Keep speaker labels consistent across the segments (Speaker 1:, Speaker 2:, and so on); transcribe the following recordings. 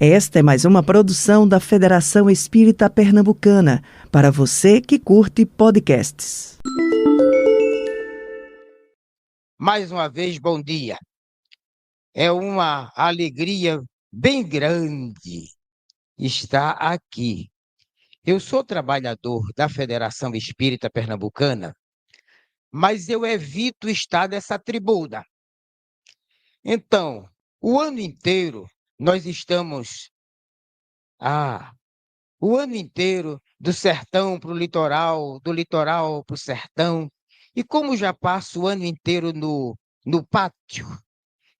Speaker 1: Esta é mais uma produção da Federação Espírita Pernambucana, para você que curte podcasts.
Speaker 2: Mais uma vez, bom dia. É uma alegria bem grande estar aqui. Eu sou trabalhador da Federação Espírita Pernambucana, mas eu evito estar nessa tribuna. Então, o ano inteiro nós estamos o ano inteiro do sertão para o litoral, do litoral para o sertão. E como já passo o ano inteiro no pátio,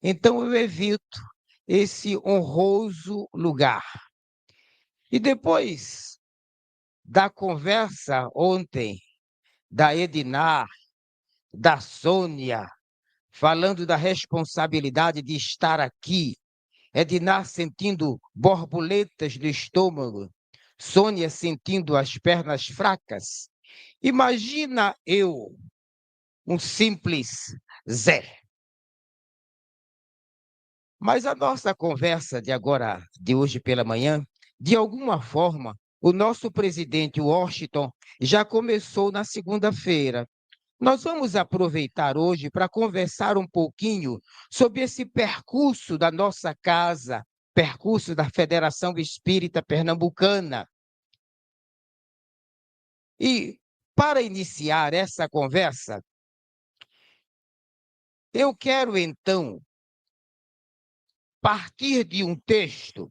Speaker 2: então eu evito esse honroso lugar. E depois da conversa ontem da Ednar, da Sônia, falando da responsabilidade de estar aqui, Ednar sentindo borboletas no estômago, Sônia sentindo as pernas fracas. Imagina eu, um simples Zé. Mas a nossa conversa de hoje pela manhã, de alguma forma, o nosso presidente Washington já começou na segunda-feira. Nós vamos aproveitar hoje para conversar um pouquinho sobre esse percurso da nossa casa, percurso da Federação Espírita Pernambucana. E, para iniciar essa conversa, eu quero, então, partir de um texto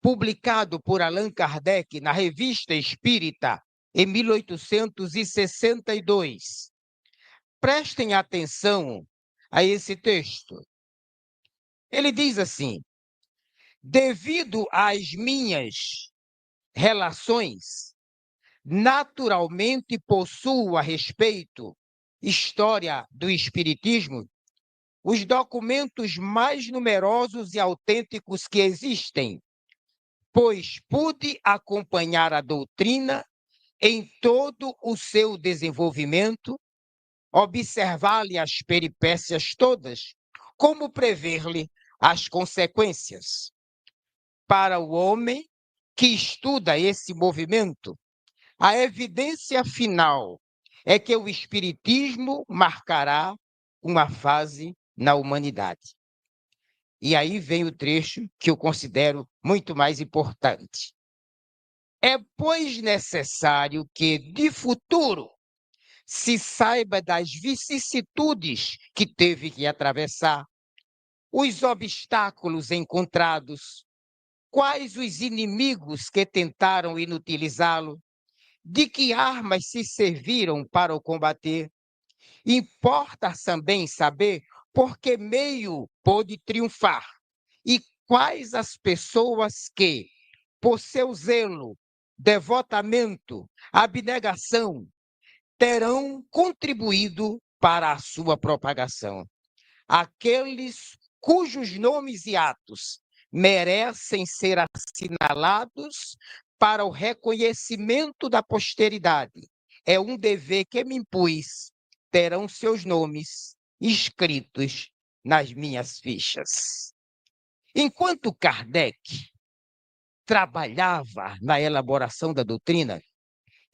Speaker 2: publicado por Allan Kardec na Revista Espírita em 1862. Prestem atenção a esse texto. Ele diz assim: devido às minhas relações, naturalmente possuo a respeito história do Espiritismo, os documentos mais numerosos e autênticos que existem, pois pude acompanhar a doutrina em todo o seu desenvolvimento, observar-lhe as peripécias todas, como prever-lhe as consequências. Para o homem que estuda esse movimento, a evidência final é que o Espiritismo marcará uma fase na humanidade. E aí vem o trecho que eu considero muito mais importante. É, pois, necessário que, de futuro, se saiba das vicissitudes que teve que atravessar, os obstáculos encontrados, quais os inimigos que tentaram inutilizá-lo, de que armas se serviram para o combater. Importa também saber por que meio pôde triunfar e quais as pessoas que, por seu zelo, devotamento, abnegação, terão contribuído para a sua propagação. Aqueles cujos nomes e atos merecem ser assinalados para o reconhecimento da posteridade. É um dever que me impus, terão seus nomes escritos nas minhas fichas. Enquanto Kardec trabalhava na elaboração da doutrina,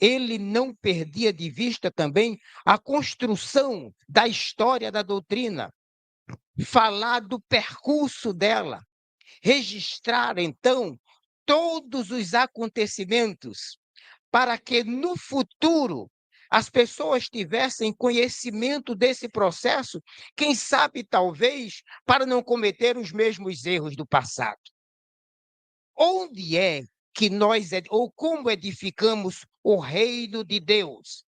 Speaker 2: ele não perdia de vista também a construção da história da doutrina, falar do percurso dela, registrar, então, todos os acontecimentos, para que no futuro as pessoas tivessem conhecimento desse processo, quem sabe, talvez, para não cometer os mesmos erros do passado. Onde é que nós, ou como edificamos o reino de Deus?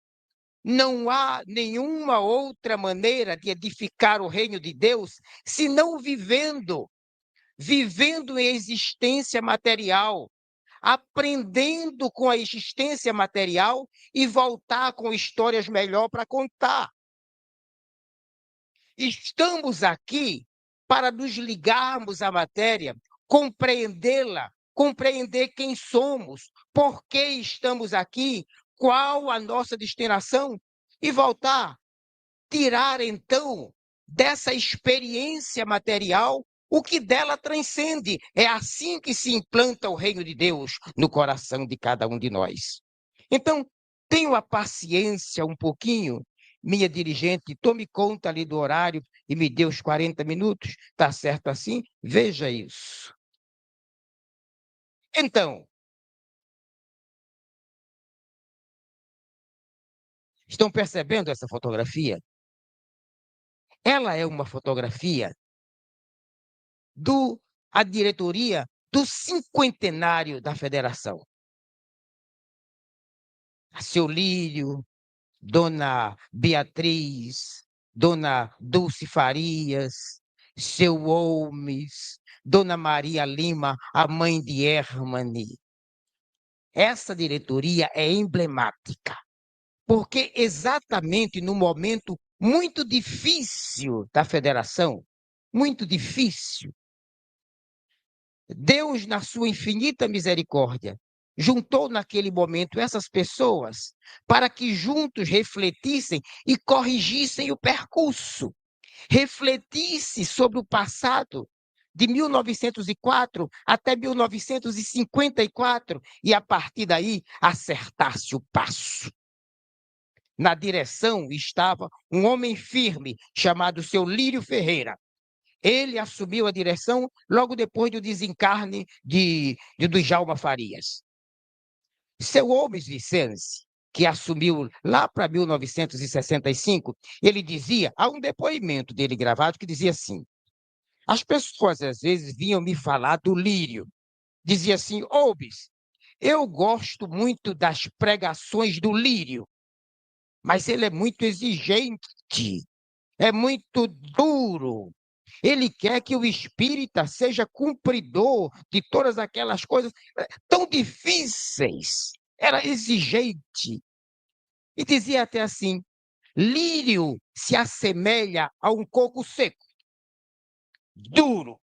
Speaker 2: Não há nenhuma outra maneira de edificar o reino de Deus senão vivendo em existência material, aprendendo com a existência material e voltar com histórias melhor para contar. Estamos aqui para nos ligarmos à matéria, compreendê-la, compreender quem somos, por que estamos aqui, qual a nossa destinação e voltar, tirar então dessa experiência material o que dela transcende. É assim que se implanta o reino de Deus no coração de cada um de nós. Então, tenho a paciência um pouquinho, minha dirigente, tome conta ali do horário e me dê os 40 minutos, está certo assim? Veja isso. Então, estão percebendo essa fotografia? Ela é uma fotografia do a diretoria do cinquentenário da federação. Seu Lírio, Dona Beatriz, Dona Dulce Farias, seu Holmes, Dona Maria Lima, a mãe de Hermane. Essa diretoria é emblemática, porque exatamente no momento muito difícil da federação, muito difícil, Deus, na sua infinita misericórdia, juntou naquele momento essas pessoas para que juntos refletissem e corrigissem o percurso, refletisse sobre o passado de 1904 até 1954 e, a partir daí, acertasse o passo. Na direção estava um homem firme chamado seu Lírio Ferreira. Ele assumiu a direção logo depois do desencarne do Djalma Farias. Seu Holmes Vicente, que assumiu lá para 1965, ele dizia, há um depoimento dele gravado que dizia assim, as pessoas às vezes vinham me falar do Lírio, dizia assim, Holmes, eu gosto muito das pregações do Lírio, mas ele é muito exigente, é muito duro. Ele quer que o espírita seja cumpridor de todas aquelas coisas tão difíceis. Era exigente. E dizia até assim: Lírio se assemelha a um coco seco, duro.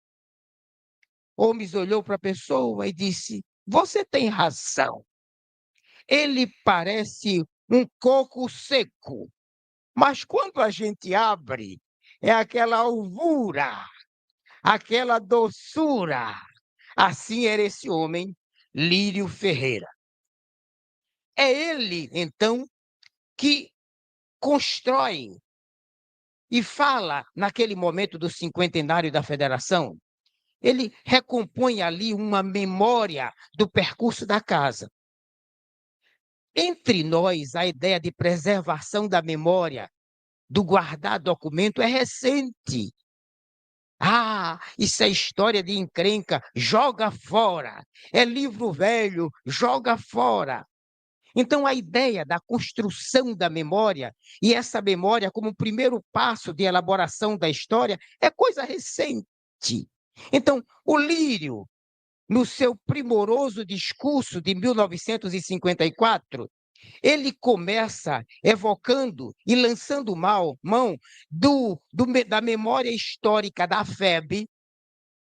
Speaker 2: Holmes olhou para a pessoa e disse: Você tem razão. Ele parece um coco seco, mas quando a gente abre, é aquela alvura, aquela doçura. Assim era esse homem, Lírio Ferreira. É ele, então, que constrói e fala, naquele momento do cinquentenário da Federação, ele recompõe ali uma memória do percurso da casa. Entre nós, a ideia de preservação da memória, do guardar documento, é recente. Ah, isso é história de encrenca, joga fora. É livro velho, joga fora. Então, a ideia da construção da memória, e essa memória como primeiro passo de elaboração da história, é coisa recente. Então, o Lírio, no seu primoroso discurso de 1954, ele começa evocando e lançando mão da memória histórica da FEB,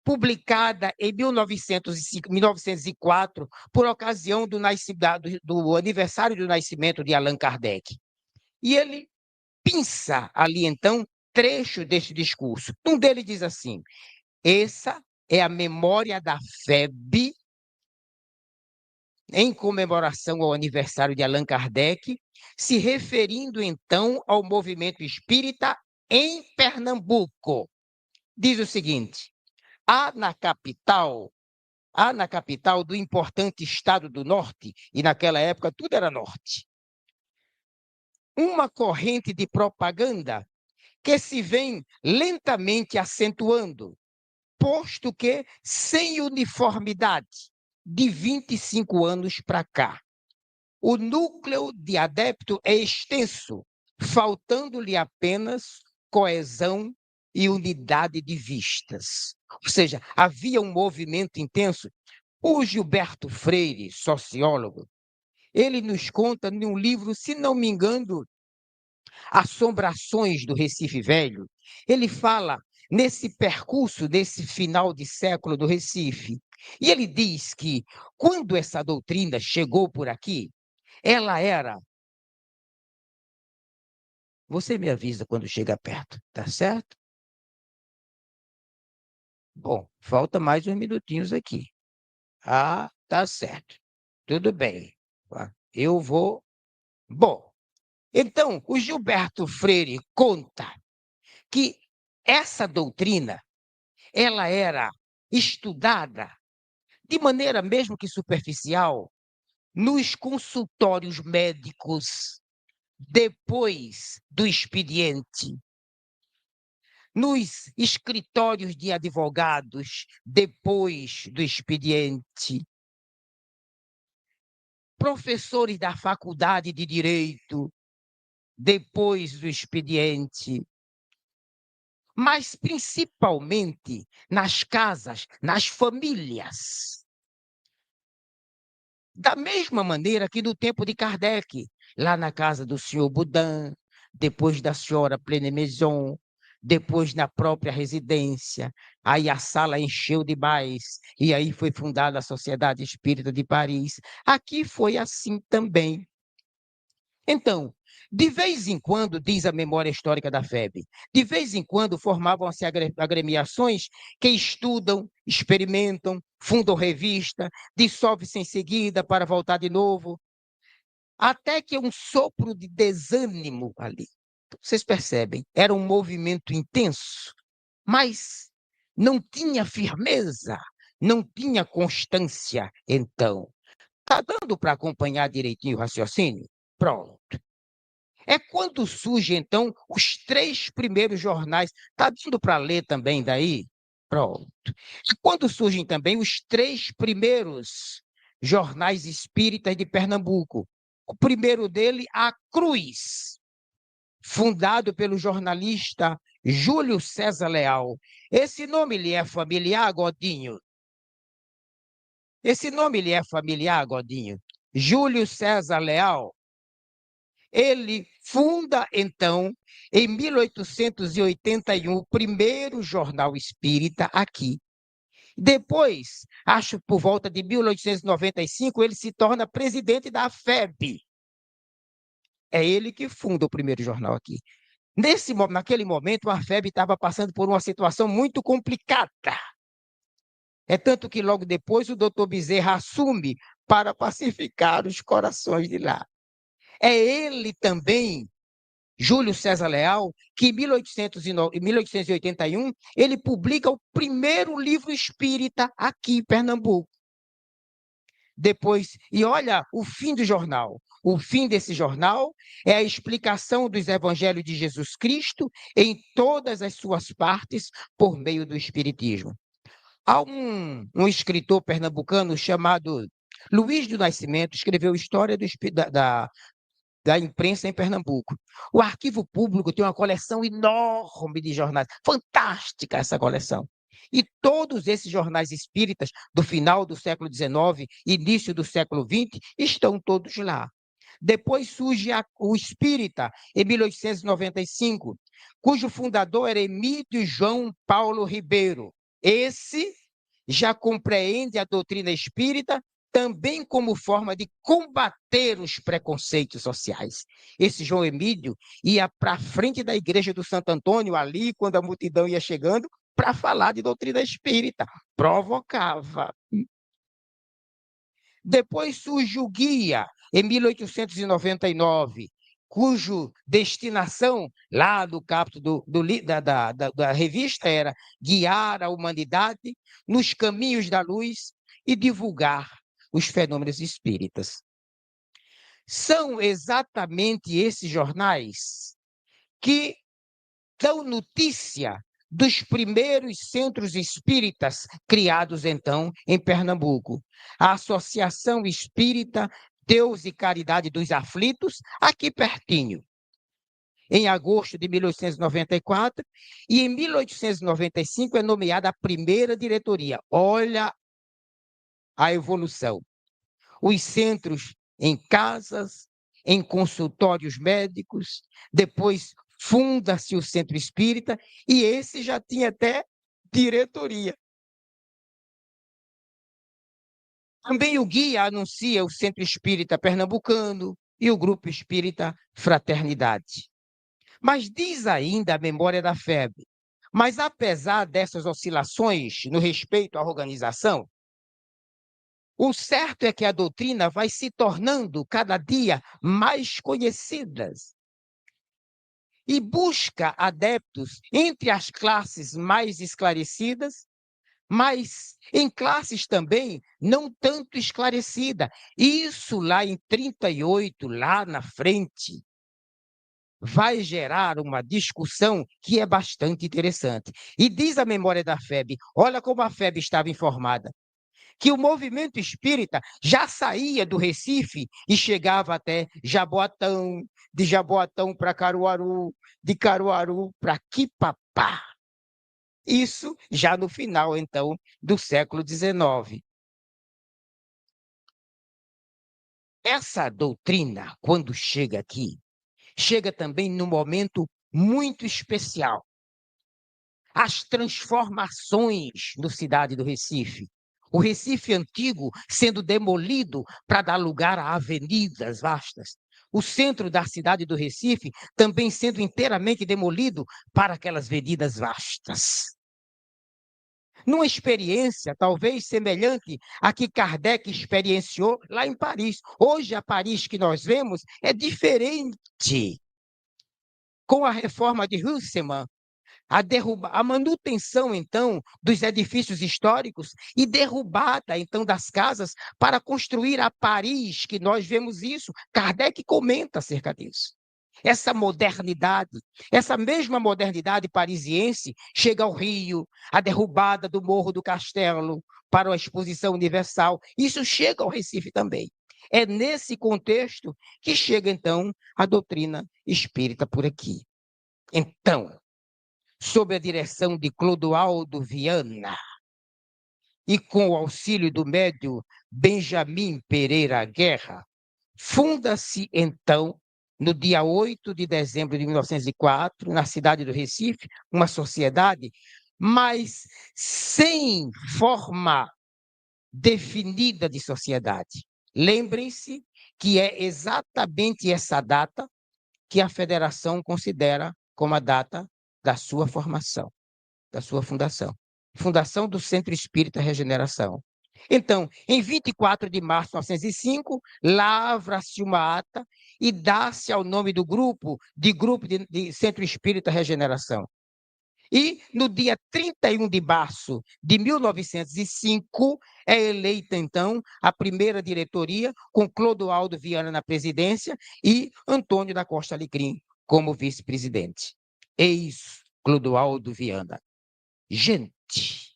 Speaker 2: publicada em 1904, por ocasião do aniversário do nascimento de Allan Kardec. E ele pinça ali, então, trecho deste discurso. Um deles diz assim, essa é a memória da FEB, em comemoração ao aniversário de Allan Kardec, se referindo, então, ao movimento espírita em Pernambuco. Diz o seguinte, há na capital do importante estado do norte, e naquela época tudo era norte, uma corrente de propaganda que se vem lentamente acentuando, posto que sem uniformidade de 25 anos para cá. O núcleo de adepto é extenso, faltando-lhe apenas coesão e unidade de vistas. Ou seja, havia um movimento intenso. O Gilberto Freire, sociólogo, ele nos conta num livro, se não me engano, Assombrações do Recife Velho. Ele fala nesse percurso, desse final de século do Recife. E ele diz que, quando essa doutrina chegou por aqui, ela era. Você me avisa quando chega perto, tá certo? Bom, falta mais uns minutinhos aqui. Ah, tá certo. Tudo bem. Eu vou. Bom, então, o Gilberto Freire conta que essa doutrina, ela era estudada de maneira mesmo que superficial nos consultórios médicos depois do expediente, nos escritórios de advogados depois do expediente, professores da faculdade de direito depois do expediente, mas principalmente nas casas, nas famílias. Da mesma maneira que no tempo de Kardec, lá na casa do senhor Boudin, depois da senhora Pleine-Maison, depois na própria residência, aí a sala encheu demais, e aí foi fundada a Sociedade Espírita de Paris. Aqui foi assim também. Então, de vez em quando, diz a memória histórica da FEB, de vez em quando formavam-se agremiações que estudam, experimentam, fundam revista, dissolve-se em seguida para voltar de novo, até que um sopro de desânimo ali. Vocês percebem, era um movimento intenso, mas não tinha firmeza, não tinha constância, então. Está dando para acompanhar direitinho o raciocínio? Pronto. É quando surgem, então, os 3 primeiros jornais. Está dando para ler também daí? Pronto. É quando surgem também os 3 primeiros jornais espíritas de Pernambuco. O primeiro dele, A Cruz, fundado pelo jornalista Júlio César Leal. Esse nome lhe é familiar, Godinho? Esse nome lhe é familiar, Godinho? Júlio César Leal. Ele funda, então, em 1881, o primeiro jornal espírita aqui. Depois, acho por volta de 1895, ele se torna presidente da FEB. É ele que funda o primeiro jornal aqui. Naquele momento, a FEB estava passando por uma situação muito complicada. É tanto que logo depois o doutor Bezerra assume para pacificar os corações de lá. É ele também, Júlio César Leal, que em 1881 ele publica o primeiro livro espírita aqui em Pernambuco. Depois, e olha o fim do jornal. O fim desse jornal é a explicação dos evangelhos de Jesus Cristo em todas as suas partes por meio do Espiritismo. Há um escritor pernambucano chamado Luiz do Nascimento, escreveu História da imprensa em Pernambuco. O Arquivo Público tem uma coleção enorme de jornais. Fantástica essa coleção. E todos esses jornais espíritas do final do século XIX, início do século XX, estão todos lá. Depois surge o Espírita, em 1895, cujo fundador era Emílio João Paulo Ribeiro. Esse já compreende a doutrina espírita também como forma de combater os preconceitos sociais. Esse João Emílio ia para frente da igreja do Santo Antônio, ali, quando a multidão ia chegando, para falar de doutrina espírita. Provocava. Depois surge o Guia, em 1899, cujo destinação, lá do capítulo da revista, era guiar a humanidade nos caminhos da luz e divulgar os fenômenos espíritas. São exatamente esses jornais que dão notícia dos primeiros centros espíritas criados, então, em Pernambuco. A Associação Espírita Deus e Caridade dos Aflitos, aqui pertinho, em agosto de 1894, e em 1895 é nomeada a primeira diretoria. Olha a evolução. Os centros em casas, em consultórios médicos, depois funda-se o Centro Espírita, e esse já tinha até diretoria. Também o guia anuncia o Centro Espírita Pernambucano e o Grupo Espírita Fraternidade. Mas diz ainda a memória da FEB, Mas, apesar dessas oscilações no respeito à organização, o certo é que a doutrina vai se tornando cada dia mais conhecida e busca adeptos entre as classes mais esclarecidas, mas em classes também não tanto esclarecidas. Isso lá em 38, lá na frente, vai gerar uma discussão que é bastante interessante. E diz a memória da FEB, olha como a FEB estava informada, que o movimento espírita já saía do Recife e chegava até Jaboatão, de Jaboatão para Caruaru, de Caruaru para Quipapá. Isso já no final, então, do século XIX. Essa doutrina, quando chega aqui, chega também num momento muito especial. As transformações no cidade do Recife. O Recife antigo sendo demolido para dar lugar a avenidas vastas. O centro da cidade do Recife também sendo inteiramente demolido para aquelas avenidas vastas. Numa experiência talvez semelhante à que Kardec experienciou lá em Paris. Hoje, a Paris que nós vemos é diferente. Com a reforma de Husserl, a manutenção, então, dos edifícios históricos e derrubada, então, das casas para construir a Paris, que nós vemos isso. Kardec comenta acerca disso. Essa modernidade, essa mesma modernidade parisiense chega ao Rio, a derrubada do Morro do Castelo para a Exposição Universal. Isso chega ao Recife também. É nesse contexto que chega, então, a doutrina espírita por aqui. Então, sob a direção de Clodoaldo Viana e com o auxílio do médium Benjamin Pereira Guerra, funda-se, então, no dia 8 de dezembro de 1904, na cidade do Recife, uma sociedade, mas sem forma definida de sociedade. Lembrem-se que é exatamente essa data que a federação considera como a data da sua formação, da sua fundação. Fundação do Centro Espírita Regeneração. Então, em 24 de março de 1905, lavra-se uma ata e dá-se ao nome do grupo de Centro Espírita Regeneração. E no dia 31 de março de 1905, é eleita, então, a primeira diretoria, com Clodoaldo Viana na presidência e Antônio da Costa Alecrim como vice-presidente. Eis Clodoaldo Viana. Gente,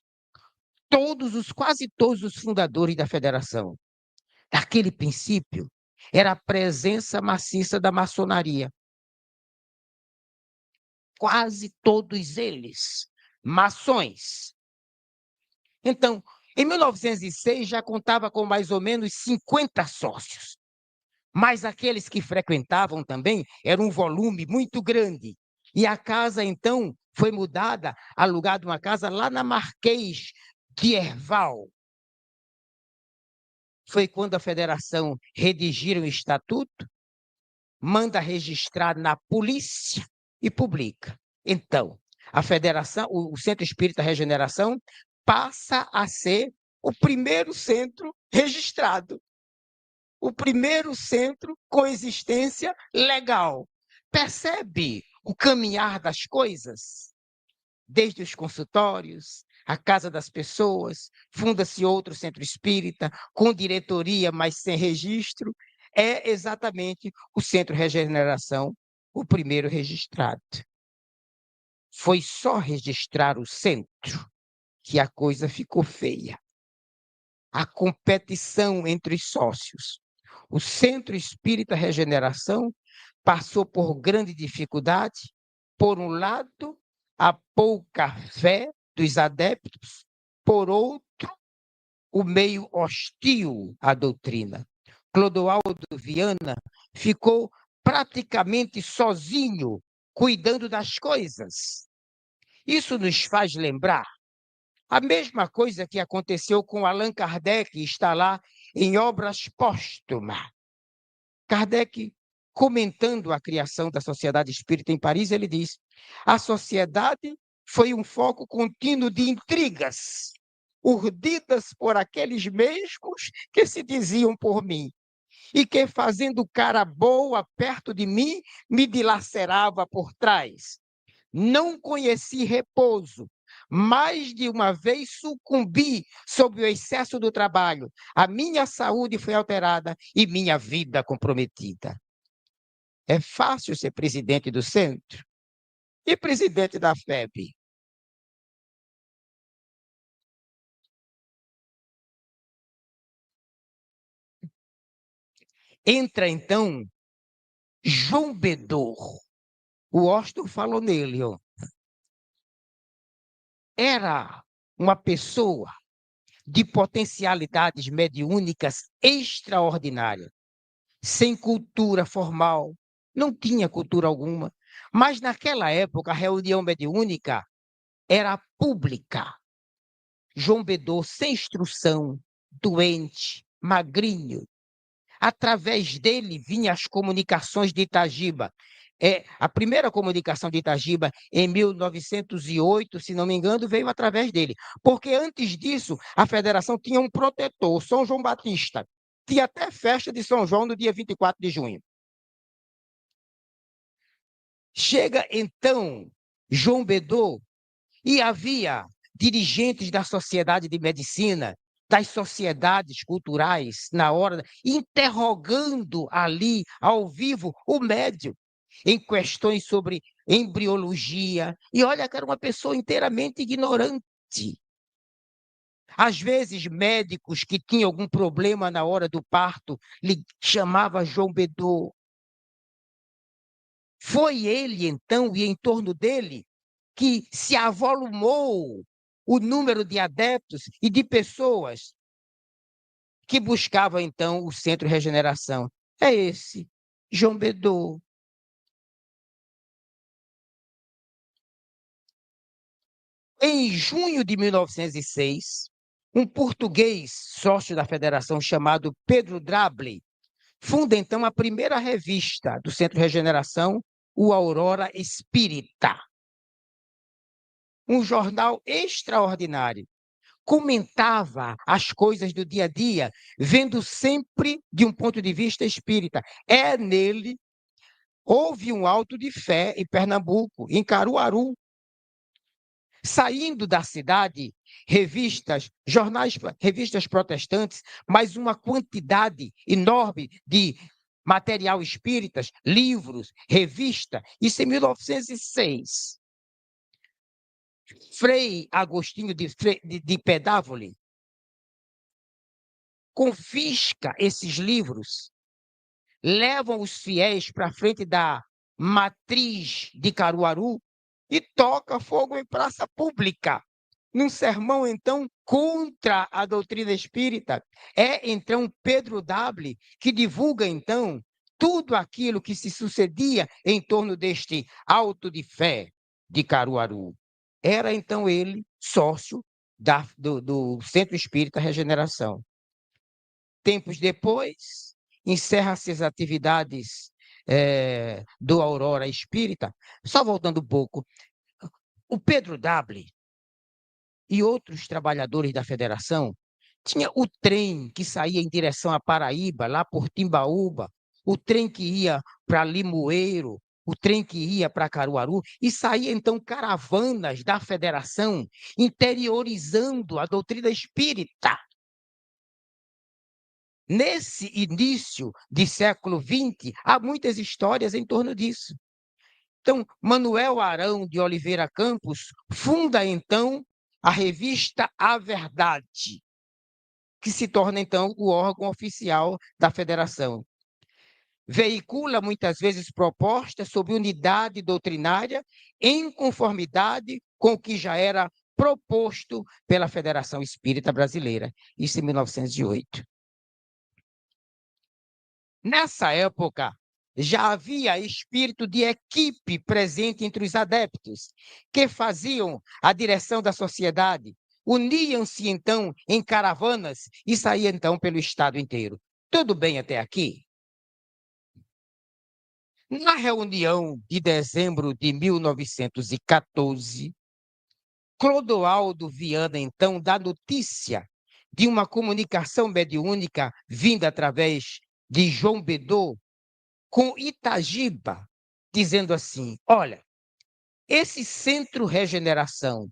Speaker 2: quase todos os fundadores da federação, daquele princípio, era a presença maciça da maçonaria. Quase todos eles, maçons. Então, em 1906, já contava com mais ou menos 50 sócios. Mas aqueles que frequentavam também era um volume muito grande. E a casa, então, foi mudada, alugada uma casa lá na Marquês de Herval. Foi quando a federação redigiu o estatuto, manda registrar na polícia e publica. Então, a federação, o Centro Espírita Regeneração, passa a ser o primeiro centro registrado. O primeiro centro com existência legal. Percebe o caminhar das coisas? Desde os consultórios, a casa das pessoas, funda-se outro centro espírita, com diretoria, mas sem registro. É exatamente o Centro Regeneração, o primeiro registrado. Foi só registrar o centro que a coisa ficou feia. A competição entre os sócios. O Centro Espírita Regeneração passou por grande dificuldade. Por um lado, a pouca fé dos adeptos, por outro, o meio hostil à doutrina. Clodoaldo Viana ficou praticamente sozinho, cuidando das coisas. Isso nos faz lembrar a mesma coisa que aconteceu com Allan Kardec, está lá em Obras Póstumas. Kardec, comentando a criação da Sociedade Espírita em Paris, ele diz: a sociedade foi um foco contínuo de intrigas, urdidas por aqueles mesmos que se diziam por mim, e que, fazendo cara boa perto de mim, me dilacerava por trás. Não conheci repouso. Mais de uma vez sucumbi sob o excesso do trabalho. A minha saúde foi alterada e minha vida comprometida. É fácil ser presidente do centro e presidente da FEB. Entra, então, João Bedor. O Austin falou nele. Ó. Era uma pessoa de potencialidades mediúnicas extraordinárias, sem cultura formal, não tinha cultura alguma. Mas naquela época, a reunião mediúnica era pública. João Bedor, sem instrução, doente, magrinho. Através dele vinham as comunicações de Itagiba. A primeira comunicação de Itagiba, em 1908, se não me engano, veio através dele. Porque antes disso, a federação tinha um protetor, São João Batista. Tinha até festa de São João no dia 24 de junho. Chega, então, João Bedor, e havia dirigentes da Sociedade de Medicina, das sociedades culturais, na hora, interrogando ali, ao vivo, o médium, em questões sobre embriologia. E olha que era uma pessoa inteiramente ignorante. Às vezes, médicos que tinham algum problema na hora do parto, lhe chamava João Bedor. Foi ele, então, e em torno dele, que se avolumou o número de adeptos e de pessoas que buscavam, então, o Centro de Regeneração. É esse, João Bedor. Em junho de 1906, um português sócio da federação chamado Pedro Drable funda, então, a primeira revista do Centro de Regeneração, o Aurora Espírita. Um jornal extraordinário. Comentava as coisas do dia a dia, vendo sempre de um ponto de vista espírita. Nele, houve um auto de fé em Pernambuco, em Caruaru. Saindo da cidade, revistas, jornais, revistas protestantes, mas uma quantidade enorme de material espíritas, livros, revista. Isso em 1906. Frei Agostinho de Pedávoli confisca esses livros, levam os fiéis para frente da matriz de Caruaru e toca fogo em praça pública. Num sermão, então, contra a doutrina espírita. Então, Pedro W., que divulga, então, tudo aquilo que se sucedia em torno deste auto de fé de Caruaru. Era, então, ele sócio do Centro Espírita Regeneração. Tempos depois, encerra-se as atividades do Aurora Espírita. Só voltando um pouco, o Pedro W. e outros trabalhadores da federação tinha o trem que saía em direção à Paraíba, lá por Timbaúba, o trem que ia para Limoeiro, o trem que ia para Caruaru, e saía então caravanas da federação interiorizando a doutrina espírita. Nesse início de século XX, há muitas histórias em torno disso. Então, Manuel Arão de Oliveira Campos funda, então, a revista A Verdade, que se torna, então, o órgão oficial da federação. Veicula, muitas vezes, propostas sobre unidade doutrinária em conformidade com o que já era proposto pela Federação Espírita Brasileira, isso em 1908. Nessa época, já havia espírito de equipe presente entre os adeptos, que faziam a direção da sociedade, uniam-se então em caravanas e saíam então pelo estado inteiro. Tudo bem até aqui? Na reunião de dezembro de 1914, Clodoaldo Viana, então, dá notícia de uma comunicação mediúnica vinda através de João Bedô com Itagiba, dizendo assim: olha, esse Centro Regeneração,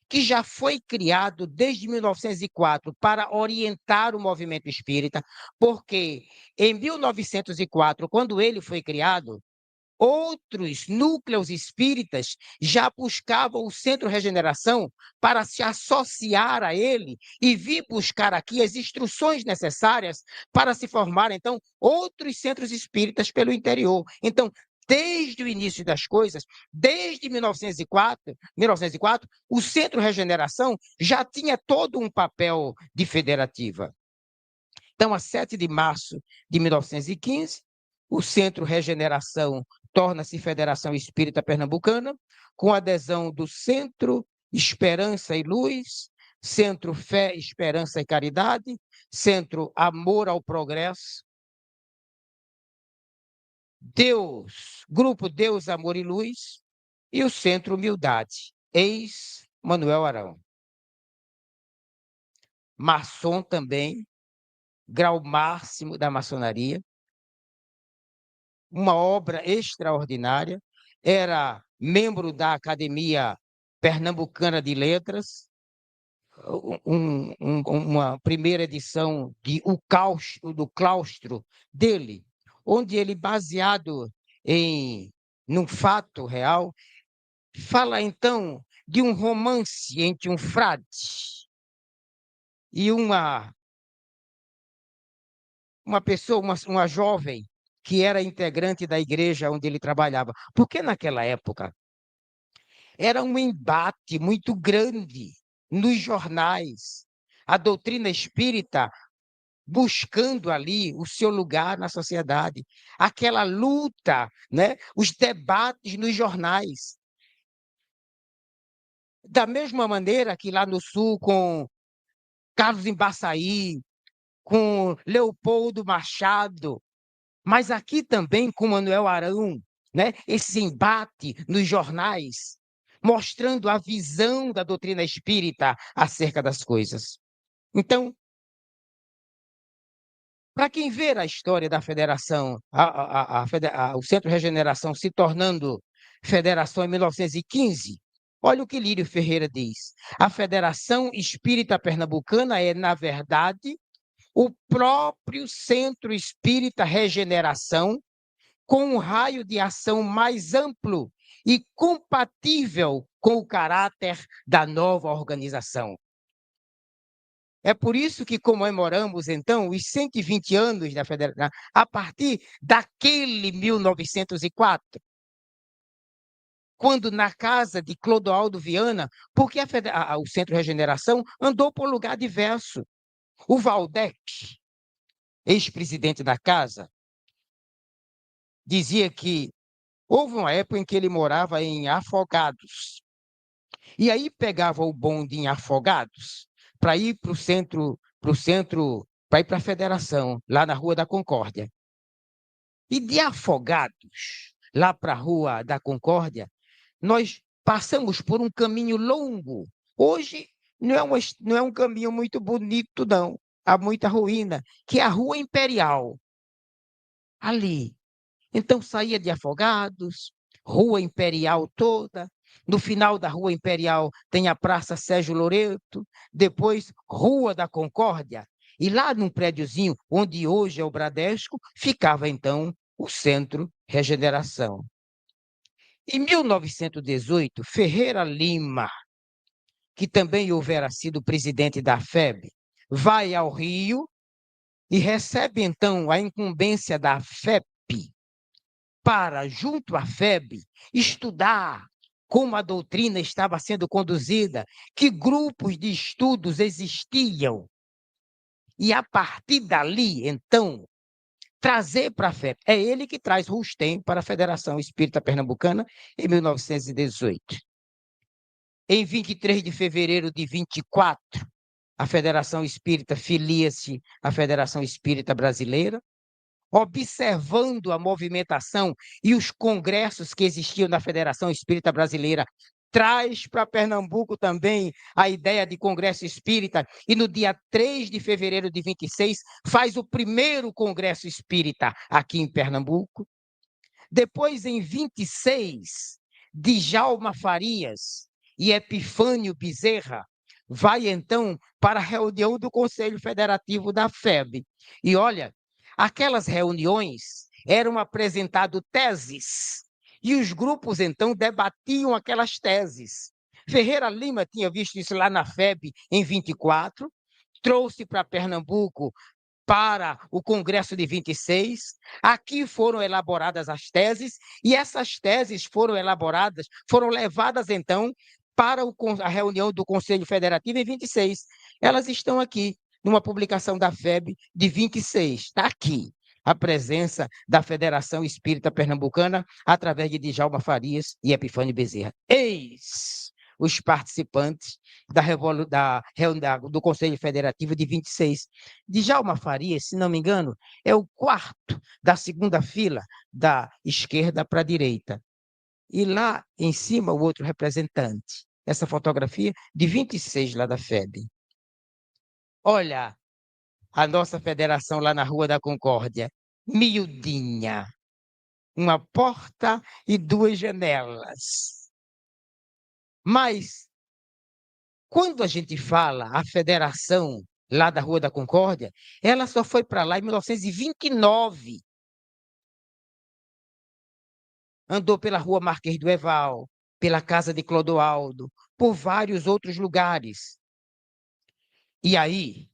Speaker 2: que já foi criado desde 1904 para orientar o movimento espírita, porque em 1904, quando ele foi criado, outros núcleos espíritas já buscavam o Centro Regeneração para se associar a ele e vir buscar aqui as instruções necessárias para se formar, então, outros centros espíritas pelo interior. Então, desde o início das coisas, desde 1904, o Centro Regeneração já tinha todo um papel de federativa. Então, a 7 de março de 1915, o Centro Regeneração torna-se Federação Espírita Pernambucana, com adesão do Centro Esperança e Luz, Centro Fé, Esperança e Caridade, Centro Amor ao Progresso, Grupo Deus, Amor e Luz, e o Centro Humildade, ex-Manuel Arão. Maçom também, grau máximo da maçonaria, uma obra extraordinária, era membro da Academia Pernambucana de Letras, uma primeira edição do claustro dele, onde ele, baseado num fato real, fala então de um romance entre um frade e uma pessoa, uma jovem, que era integrante da igreja onde ele trabalhava. Porque naquela época era um embate muito grande nos jornais, a doutrina espírita buscando ali o seu lugar na sociedade, aquela luta, né? Os debates nos jornais. Da mesma maneira que lá no Sul, com Carlos Embaçaí, com Leopoldo Machado, mas aqui também com Manuel Arão, né? Esse embate nos jornais, mostrando a visão da doutrina espírita acerca das coisas. Então, para quem ver a história da federação, o Centro Regeneração se tornando federação em 1915, olha o que Lírio Ferreira diz. A Federação Espírita Pernambucana é, na verdade, o próprio Centro Espírita Regeneração, com um raio de ação mais amplo e compatível com o caráter da nova organização. É por isso que comemoramos, então, os 120 anos da Federação, a partir daquele 1904, quando na casa de Clodoaldo Viana, porque o Centro Regeneração andou por lugar diverso. O Valdec, ex-presidente da casa, dizia que houve uma época em que ele morava em Afogados. E aí pegava o bonde em Afogados para ir para o centro, para ir para a Federação, lá na Rua da Concórdia. E de Afogados, lá para a Rua da Concórdia, nós passamos por um caminho longo. Hoje não é um caminho muito bonito, não. Há muita ruína, que é a Rua Imperial. Ali. Então saía de Afogados, Rua Imperial toda. No final da Rua Imperial tem a Praça Sérgio Loreto, depois Rua da Concórdia. E lá num prédiozinho, onde hoje é o Bradesco, ficava então o Centro Regeneração. Em 1918, Ferreira Lima, que também houvera sido presidente da FEB, vai ao Rio e recebe então a incumbência da FEP para, junto à FEB, estudar como a doutrina estava sendo conduzida, que grupos de estudos existiam. E a partir dali, então, trazer para a FEB. É ele que traz Rustem para a Federação Espírita Pernambucana em 1918. Em 23 de fevereiro de 24, a Federação Espírita filia-se à Federação Espírita Brasileira, observando a movimentação e os congressos que existiam na Federação Espírita Brasileira traz para Pernambuco também a ideia de Congresso Espírita, e no dia 3 de fevereiro de 26 faz o primeiro Congresso Espírita aqui em Pernambuco. Depois, em 26, Djalma Farias e Epifânio Bezerra vai, então, para a reunião do Conselho Federativo da FEB. E olha, aquelas reuniões eram apresentadas teses, e os grupos, então, debatiam aquelas teses. Ferreira Lima tinha visto isso lá na FEB em 24, trouxe para Pernambuco para o Congresso de 26. Aqui foram elaboradas as teses, e essas teses foram elaboradas, foram levadas, então, para a reunião do Conselho Federativo em 26. Elas estão aqui, numa publicação da FEB de 26. Está aqui a presença da Federação Espírita Pernambucana, através de Djalma Farias e Epifânio Bezerra. Eis os participantes do Conselho Federativo de 26. Djalma Farias, se não me engano, é o quarto da segunda fila, da esquerda para a direita. E lá em cima, o outro representante. Essa fotografia de 26 lá da FEB. Olha a nossa federação lá na Rua da Concórdia, miudinha. Uma porta e 2 janelas. Mas, quando a gente fala a federação lá da Rua da Concórdia, ela só foi para lá em 1929. Andou pela Rua Marquês do Eval, pela Casa de Clodoaldo, por vários outros lugares. E aí,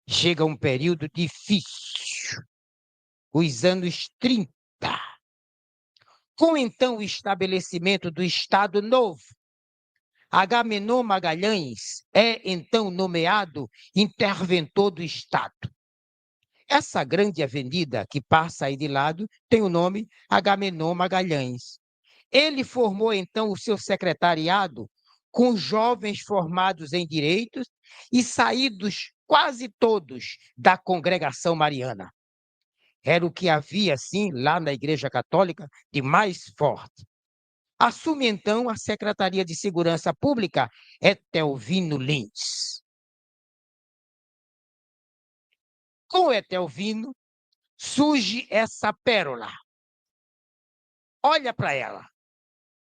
Speaker 2: chega um período difícil, os anos 30, com então o estabelecimento do Estado Novo. Agamenon Magalhães é então nomeado interventor do Estado. Essa grande avenida que passa aí de lado tem o nome Agamenon Magalhães. Ele formou então o seu secretariado com jovens formados em direitos e saídos quase todos da congregação mariana. Era o que havia, assim, lá na Igreja Católica, de mais forte. Assume, então, a Secretaria de Segurança Pública Etelvino Lins. Com Etelvino, surge essa pérola. Olha para ela.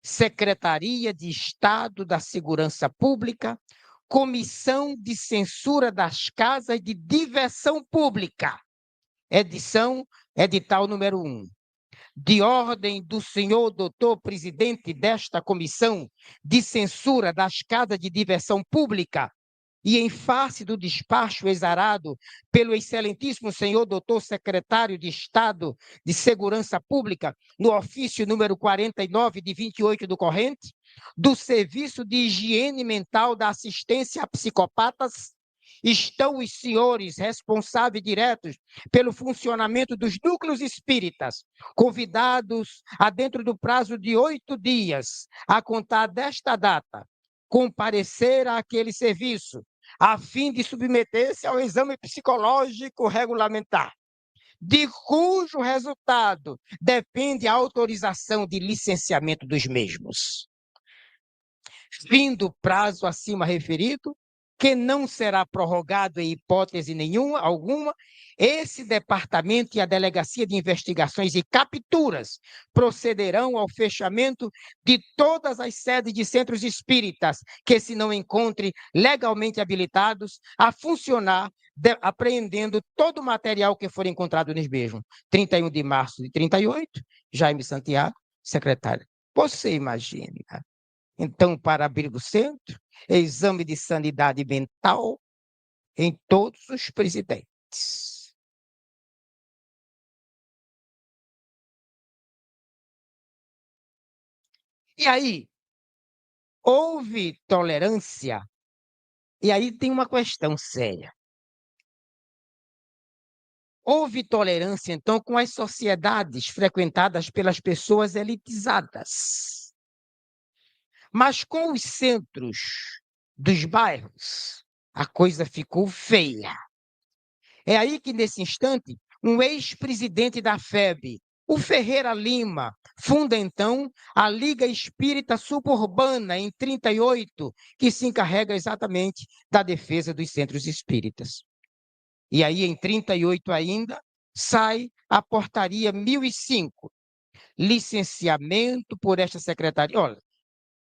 Speaker 2: Secretaria de Estado da Segurança Pública, Comissão de Censura das Casas de Diversão Pública. Edital número 1. De ordem do senhor doutor presidente desta Comissão de Censura das Casas de Diversão Pública, e em face do despacho exarado pelo excelentíssimo senhor doutor secretário de Estado de Segurança Pública, no ofício número 49 de 28 do corrente, do Serviço de Higiene Mental da Assistência a Psicopatas, estão os senhores responsáveis diretos pelo funcionamento dos núcleos espíritas, convidados a, dentro do prazo de 8 dias, a contar desta data, comparecer àquele serviço, a fim de submeter-se ao exame psicológico regulamentar, de cujo resultado depende a autorização de licenciamento dos mesmos. Vindo o prazo acima referido, que não será prorrogado em hipótese nenhuma, alguma, esse departamento e a Delegacia de Investigações e Capturas procederão ao fechamento de todas as sedes de centros espíritas que se não encontrem legalmente habilitados a funcionar, apreendendo todo o material que for encontrado nos mesmos. 31 de março de 38, Jaime Santiago, secretário. Você imagina. Então, para abrir o centro, exame de sanidade mental em todos os presidentes. E aí, houve tolerância? E aí tem uma questão séria. Houve tolerância, então, com as sociedades frequentadas pelas pessoas elitizadas. Mas com os centros dos bairros, a coisa ficou feia. É aí que, nesse instante, um ex-presidente da FEB, O Ferreira Lima funda, então, a Liga Espírita Suburbana, em 38, que se encarrega exatamente da defesa dos centros espíritas. E aí, em 38 ainda, sai a Portaria 1005, licenciamento por esta secretaria. Olha,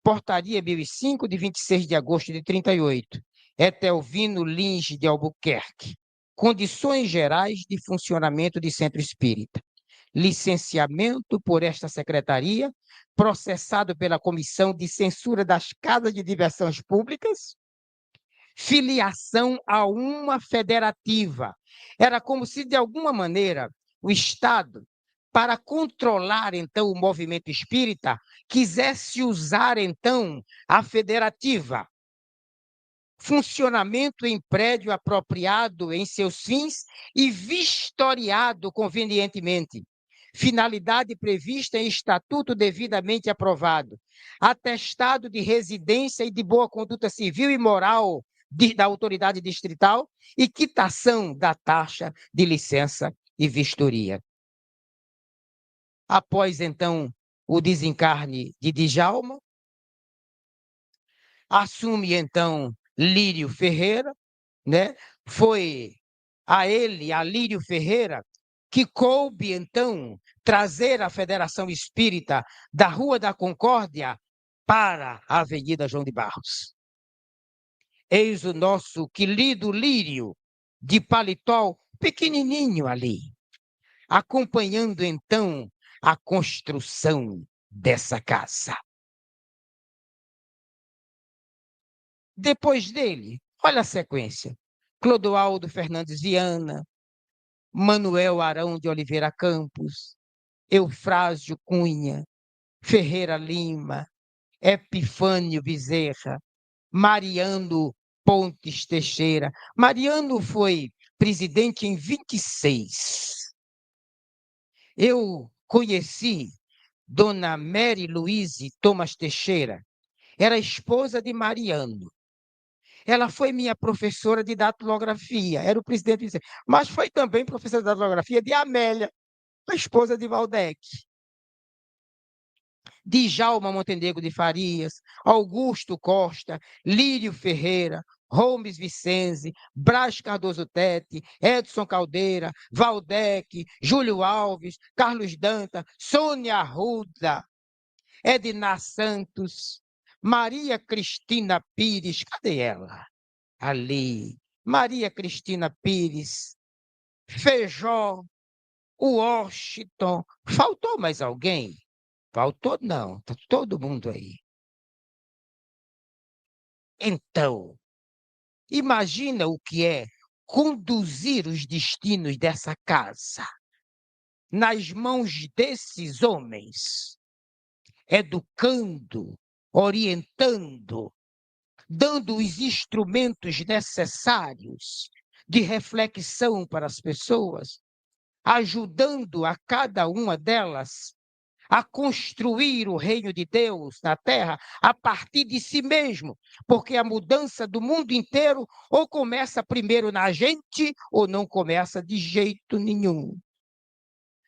Speaker 2: Portaria 1005, de 26 de agosto de 38, Etelvino Lins de Albuquerque. Condições gerais de funcionamento de centro espírita. Licenciamento por esta secretaria, processado pela Comissão de Censura das Casas de Diversões Públicas, filiação a uma federativa. Era como se, de alguma maneira, o Estado, para controlar, então, o movimento espírita, quisesse usar, então, a federativa. Funcionamento em prédio apropriado em seus fins e vistoriado convenientemente. Finalidade prevista em estatuto devidamente aprovado. Atestado de residência e de boa conduta civil e moral da autoridade distrital e quitação da taxa de licença e vistoria. Após, então, o desencarne de Djalma, assume, então, Lírio Ferreira, né? Foi a ele, a Lírio Ferreira, que coube, então, trazer a Federação Espírita da Rua da Concórdia para a Avenida João de Barros. Eis o nosso querido Lírio, de paletó pequenininho ali, acompanhando, então, a construção dessa casa. Depois dele, olha a sequência: Clodoaldo Fernandes Viana, Manuel Arão de Oliveira Campos, Eufrásio Cunha, Ferreira Lima, Epifânio Bezerra, Mariano Pontes Teixeira. Mariano foi presidente em 26. Eu conheci Dona Mary Louise Thomas Teixeira, era esposa de Mariano. Ela foi minha professora de datilografia, era o presidente, mas foi também professora de datilografia de Amélia, a esposa de Valdec. Djalma Montenegro de Farias, Augusto Costa, Lírio Ferreira, Holmes Vicenzi, Brás Cardoso Tete, Edson Caldeira, Valdec, Júlio Alves, Carlos Danta, Sônia Arruda, Edna Santos, Maria Cristina Pires, cadê ela? Ali, Maria Cristina Pires, Feijó, Washington, faltou mais alguém? Faltou não, está todo mundo aí. Então, imagina o que é conduzir os destinos dessa casa nas mãos desses homens, educando, orientando, dando os instrumentos necessários de reflexão para as pessoas, ajudando a cada uma delas a construir o reino de Deus na terra a partir de si mesmo, porque a mudança do mundo inteiro ou começa primeiro na gente ou não começa de jeito nenhum.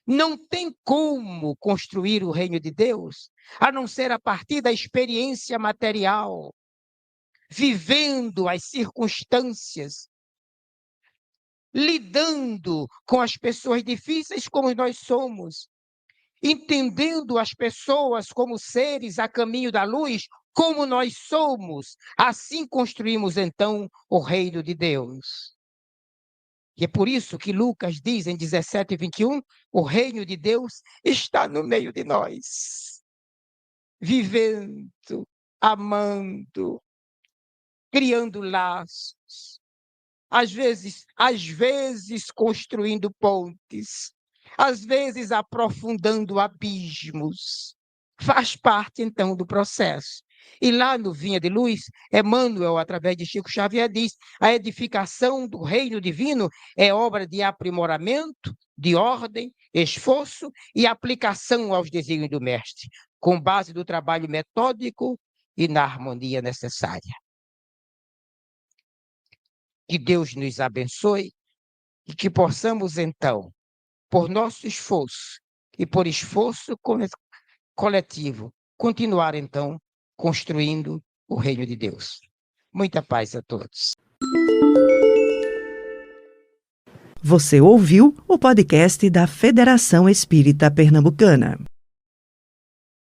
Speaker 2: Não tem como construir o reino de Deus a não ser a partir da experiência material, vivendo as circunstâncias, lidando com as pessoas difíceis como nós somos, entendendo as pessoas como seres a caminho da luz, como nós somos. Assim construímos, então, o reino de Deus. E é por isso que Lucas diz em 17:21, o reino de Deus está no meio de nós, vivendo, amando, criando laços, às vezes construindo pontes, às vezes aprofundando abismos. Faz parte, então, do processo. E lá no Vinha de Luz, Emmanuel, através de Chico Xavier, diz: a edificação do reino divino é obra de aprimoramento, de ordem, esforço e aplicação aos desígnios do Mestre, com base no trabalho metódico e na harmonia necessária. Que Deus nos abençoe e que possamos, então, por nosso esforço e por esforço coletivo, continuar então construindo o reino de Deus. Muita paz a todos.
Speaker 1: Você ouviu o podcast da Federação Espírita Pernambucana.